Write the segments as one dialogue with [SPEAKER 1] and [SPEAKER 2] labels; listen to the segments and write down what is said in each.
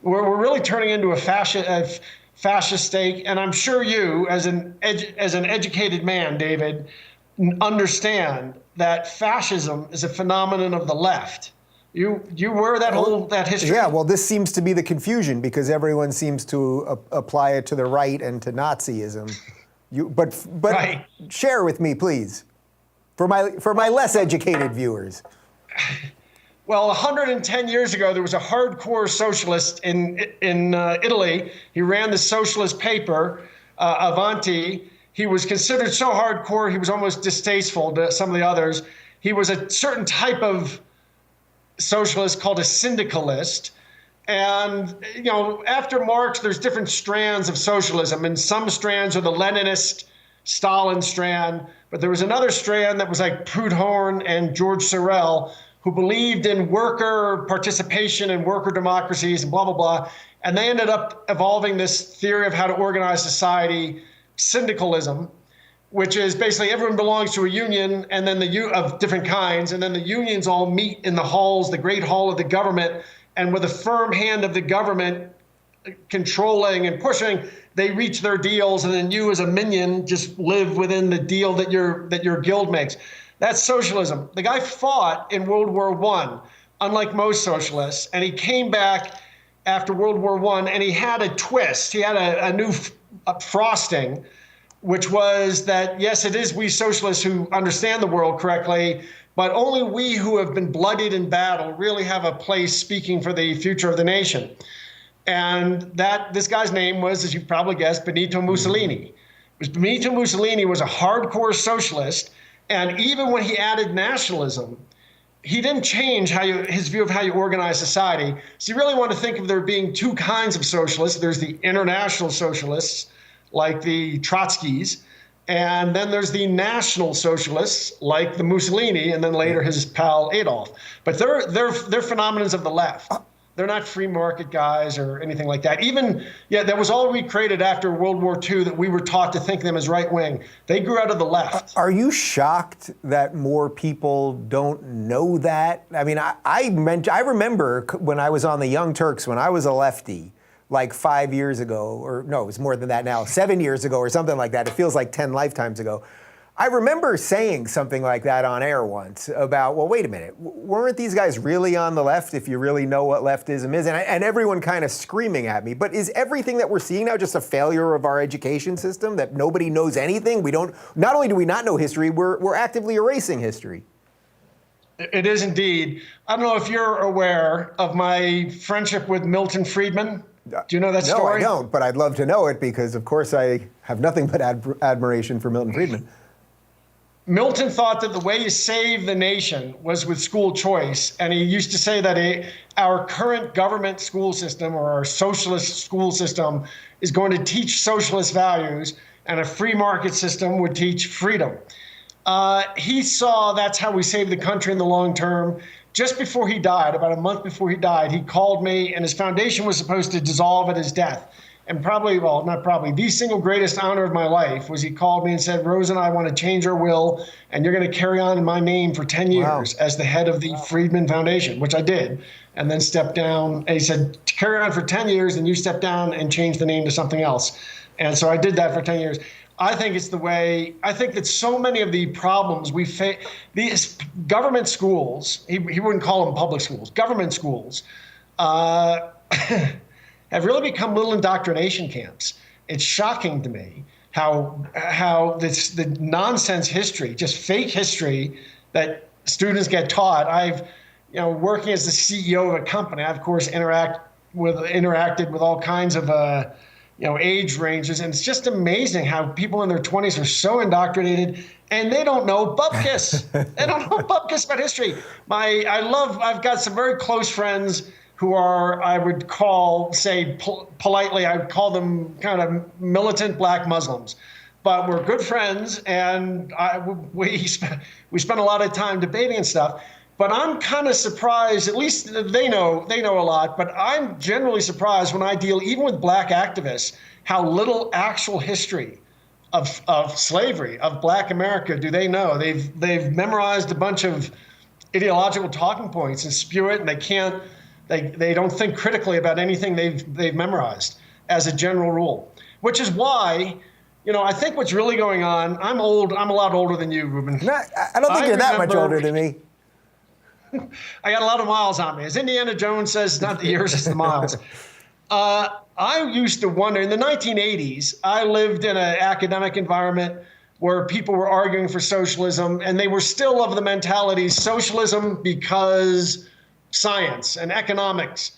[SPEAKER 1] We're really turning into a fascist state. And I'm sure you, as an educated man, David, understand that fascism is a phenomenon of the left. You were that history.
[SPEAKER 2] Yeah, well, this seems to be the confusion because everyone seems to apply it to the right and to Nazism. But
[SPEAKER 1] right.
[SPEAKER 2] Share with me, please, for my less educated viewers.
[SPEAKER 1] Well, 110 years ago, there was a hardcore socialist in Italy. He ran the socialist paper, Avanti. He was considered so hardcore, he was almost distasteful to some of the others. He was a certain type of socialist called a syndicalist. And, after Marx, there's different strands of socialism. And some strands are the Leninist, Stalin strand. But there was another strand that was like Proudhon and George Sorel, who believed in worker participation and worker democracies and blah, blah, blah. And they ended up evolving this theory of how to organize society, syndicalism, which is basically everyone belongs to a union and then of different kinds. And then the unions all meet in the halls, the great hall of the government. And with a firm hand of the government controlling and pushing, they reach their deals. And then you as a minion just live within the deal that your guild makes. That's socialism. The guy fought in World War I, unlike most socialists, and he came back after World War I, and he had a twist. He had a new frosting, which was that, yes, it is we socialists who understand the world correctly, but only we who have been bloodied in battle really have a place speaking for the future of the nation. And this guy's name was, as you probably guessed, Benito Mussolini. Benito Mussolini was a hardcore socialist. And even when he added nationalism, he didn't change his view of how you organize society. So you really want to think of there being two kinds of socialists. There's the international socialists, like the Trotskys, and then there's the national socialists, like the Mussolini, and then later his pal Adolf. But they're phenomenons of the left. They're not free market guys or anything like that. That was all recreated after World War II, that we were taught to think them as right wing. They grew out of the left.
[SPEAKER 2] Are you shocked that more people don't know that? I mean, I remember when I was on the Young Turks, when I was a lefty, like 5 years ago, or no, it was more than that now, 7 years ago or something like that. It feels like 10 lifetimes ago. I remember saying something like that on air once about, well, wait a minute, weren't these guys really on the left if you really know what leftism is? And everyone kind of screaming at me. But is everything that we're seeing now just a failure of our education system, that nobody knows anything? Not only do we not know history, we're actively erasing history.
[SPEAKER 1] It is indeed. I don't know if you're aware of my friendship with Milton Friedman. Do you know that story?
[SPEAKER 2] No, I don't, but I'd love to know it because, of course, I have nothing but admiration for Milton Friedman.
[SPEAKER 1] Milton thought that the way you save the nation was with school choice. And he used to say that our current government school system, or our socialist school system, is going to teach socialist values, and a free market system would teach freedom. He saw that's how we save the country in the long term. Just before he died, about a month before he died, he called me, and his foundation was supposed to dissolve at his death. And the single greatest honor of my life was he called me and said, Rose and I want to change our will, and you're going to carry on in my name for 10 years as the head of the Friedman Foundation, which I did, and then stepped down. And he said, carry on for 10 years, and you step down and change the name to something else. And so I did that for 10 years. I think that so many of the problems we face, these government schools, he wouldn't call them public schools, government schools, have really become little indoctrination camps. It's shocking to me how the nonsense history, just fake history that students get taught. Working as the CEO of a company, I of course interacted with all kinds of age ranges, and it's just amazing how people in their 20s are so indoctrinated and they don't know bupkis. They don't know bupkis about history. I've got some very close friends who are, I would call, politely, I would call them kind of militant black Muslims. But we're good friends, and we spent a lot of time debating and stuff. But I'm kind of surprised, at least they know a lot, but I'm generally surprised when I deal even with black activists, how little actual history of slavery, of black America do they know. They've memorized a bunch of ideological talking points and spew it, and they They don't think critically about anything they've memorized as a general rule, which is why, I think what's really going on, I'm old, I'm a lot older than you, Ruben.
[SPEAKER 2] I don't think you're that much older than me.
[SPEAKER 1] I got a lot of miles on me. As Indiana Jones says, it's not the years, it's the miles. I used to wonder, in the 1980s, I lived in an academic environment where people were arguing for socialism, and they were still of the mentality, socialism because science and economics.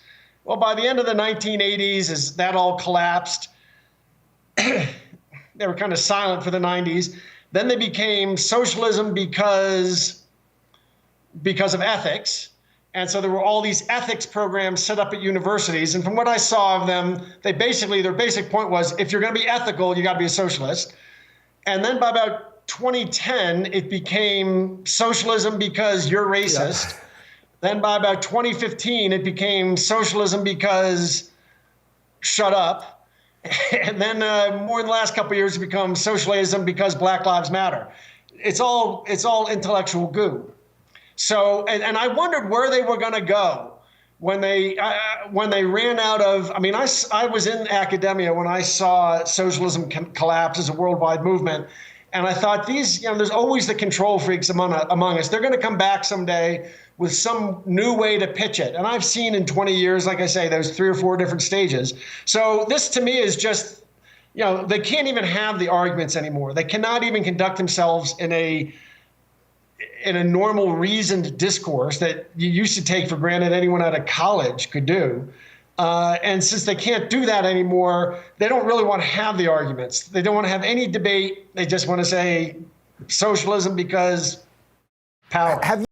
[SPEAKER 1] Well, by the end of the 1980s, as that all collapsed, they were kind of silent for the 90s. Then they became socialism because of ethics. And so there were all these ethics programs set up at universities. And from what I saw of them, their basic point was, if you're going to be ethical, you got to be a socialist. And then by about 2010, it became socialism because you're racist. Yeah. Then by about 2015, it became socialism because shut up. And then more in the last couple of years, it become socialism because Black Lives Matter. It's all intellectual goo. So, and I wondered where they were going to go when they ran out of. I mean, I was in academia when I saw socialism collapse as a worldwide movement, and I thought there's always the control freaks among us. They're going to come back someday with some new way to pitch it. And I've seen in 20 years, like I say, there's 3 or 4 different stages. So this to me is just, they can't even have the arguments anymore. They cannot even conduct themselves in a normal reasoned discourse that you used to take for granted anyone out of college could do. And since they can't do that anymore, they don't really want to have the arguments. They don't want to have any debate. They just want to say socialism because power.